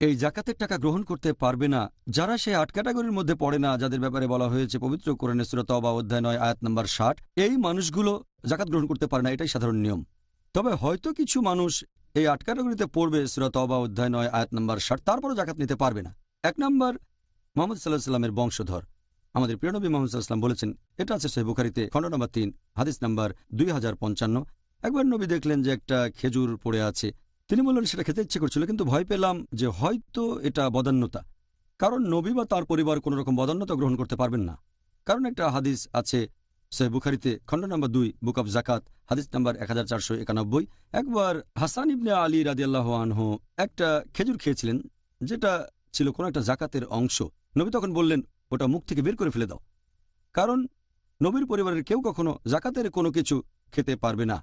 এই জাকাতের টাকা গ্রহণ করতে পারবে না যারা সেই ৮ ক্যাটাগরির মধ্যে পড়ে না, যাদের ব্যাপারে বলা হয়েছে পবিত্র কোরআনে সূরা তওবা অধ্যায় ৯ আয়াত নম্বর ৬০। এই মানুষগুলো জাকাত গ্রহণ করতে পারে না, এটাই সাধারণ নিয়ম। তবে হয়তো কিছু মানুষ এই ৮ ক্যাটাগরিতে পড়বে সূরা তওবা অধ্যায় ৯ আয়াত নম্বর ৬০, তারপরও জাকাত নিতে পারবে না। ১ নম্বর, মুহাম্মদ সাল্লাল্লাহু আলাইহি ওয়াসাল্লামের বংশধর। আমাদের প্রিয় নবী মুহাম্মদ সাল্লাল্লাহু আলাইহি ওয়াসাল্লাম বলেছেন, এটা আছে সহিহ বুখারীতে খণ্ড নম্বর ৩ হাদিস নাম্বার ২০৫৫। একবার নবী দেখলেন যে একটা খেজুর পড়ে আছে। তিনি বললেন সেটা খেতে ইচ্ছে করছিল, কিন্তু ভয় পেলাম যে হয়তো এটা বদান্যতা, কারণ নবী বা তার পরিবার কোনো রকম বদান্যতা গ্রহণ করতে পারবেন না। কারণ একটা হাদিস আছে সহিহ বুখারীতে খণ্ড নম্বর ২ বুক অব জাকাত হাদিস নাম্বার ১৪৯১। একবার হাসান ইবনে আলী রাদিয়াল্লাহু আনহু একটা খেজুর খেয়েছিলেন, যেটা ছিল কোনো একটা জাকাতের অংশ। নবী তখন বললেন, ওটা মুখ থেকে বের করে ফেলে দাও, কারণ নবীর পরিবারের কেউ কখনো জাকাতের কোনো কিছু খেতে পারবে না।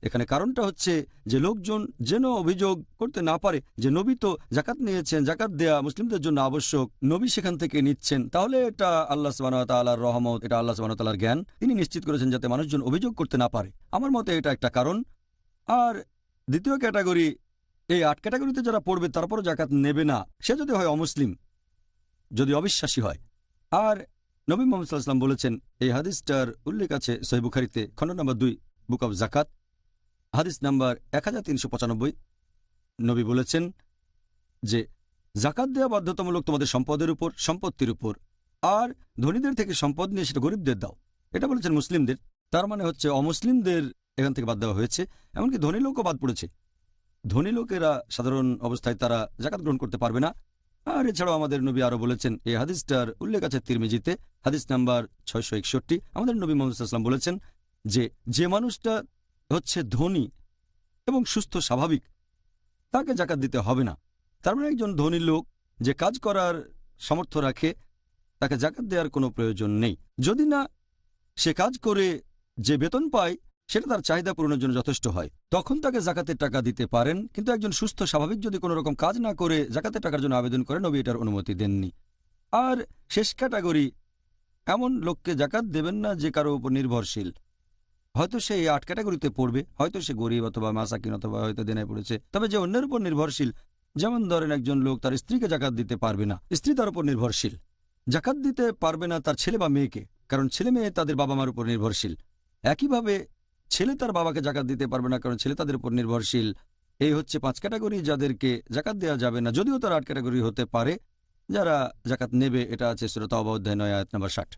এখানে কারণটা হচ্ছে যে লোকজন যেন অভিযোগ করতে না পারে যে নবী তো জাকাত নিয়েছেন, জাকাত দেয়া মুসলিমদের জন্য আবশ্যক, নবী সেখান থেকে নিচ্ছেন, তাহলে এটা আল্লাহ সুবহানাহু ওয়া তাআলার রহমত, এটা আল্লাহ সুবহানাহু ওয়া তাআলার জ্ঞান। তিনি নিশ্চিত করেছেন যাতে মানুষজন অভিযোগ করতে না পারে। আমার মতে এটা একটা কারণ। আর দ্বিতীয় ক্যাটাগরি, এই ৮ ক্যাটাগরিতে যারা পড়বে তারপরও জাকাত নেবে না, সে যদি হয় অমুসলিম, যদি অবিশ্বাসী হয়। আর নবী মুহাম্মদ সাল্লাল্লাহু আলাইহি ওয়াসাল্লাম বলেছেন, এই হাদিসটার উল্লেখ আছে সহিহ বুখারীতে খণ্ড নম্বর ২ বুক অব জাকাত হাদিস নাম্বার ১৩৯৫। নবী বলেছেন যে জাকাত দেওয়া বাধ্যতামূলক তোমাদের সম্পদের উপর, সম্পত্তির উপর, আর ধনীদের থেকে সম্পদ নিয়ে সেটা গরিবদের দাও। এটা বলেছেন মুসলিমদের, তার মানে হচ্ছে অমুসলিমদের এখান থেকে বাদ দেওয়া হয়েছে, এমনকি ধনী লোকও বাদ পড়েছে। ধনী লোকেরা সাধারণ অবস্থায় তারা জাকাত গ্রহণ করতে পারবে না। আর এছাড়াও আমাদের নবী আরো বলেছেন, এই হাদিসটার উল্লেখ আছে তিরমিজিতে হাদিস নাম্বার ৬৬১। আমাদের নবী মুহাম্মদ সাল্লাল্লাহু আলাইহি ওয়াসাল্লাম বলেছেন যে মানুষটা হচ্ছে ধনী এবং সুস্থ স্বাভাবিক, তাকে জাকাত দিতে হবে না। তার মানে একজন ধনী লোক যে কাজ করার সামর্থ্য রাখে, তাকে জাকাত দেওয়ার কোনো প্রয়োজন নেই, যদি না সে কাজ করে যে বেতন পায় সেটা তার চাহিদা পূরণের জন্য যথেষ্ট হয়, তখন তাকে জাকাতের টাকা দিতে পারেন। কিন্তু একজন সুস্থ স্বাভাবিক যদি কোনো রকম কাজ না করে জাকাতের টাকার জন্য আবেদন করে, নবী এটার অনুমতি দেননি। আর শেষ ক্যাটাগরি, এমন লোককে জাকাত দেবেন না যে কারো উপর নির্ভরশীল। হয়তো সে এই ৮ ক্যাটাগরিতে পড়বে, হয়তো সে গরিব অথবা মাসাকিন অথবা হয়তো দেনায় পড়েছে, তবে যে অন্যের উপর নির্ভরশীল, যেমন ধরেন একজন লোক তার স্ত্রীকে জাকাত দিতে পারবে না, স্ত্রী তার উপর নির্ভরশীল। জাকাত দিতে পারবে না তার ছেলে বা মেয়েকে, কারণ ছেলে মেয়ে তাদের বাবা মার উপর নির্ভরশীল। একইভাবে ছেলে তার বাবাকে জাকাত দিতে পারবে না, কারণ ছেলে তাদের উপর নির্ভরশীল। এই হচ্ছে ৫ ক্যাটাগরি যাদেরকে জাকাত দেওয়া যাবে না, যদিও তার ৮ ক্যাটাগরি হতে পারে যারা জাকাত নেবে। এটা আছে সূরা তাওবা অধ্যায় ৯ আয়াত নম্বর ৬০।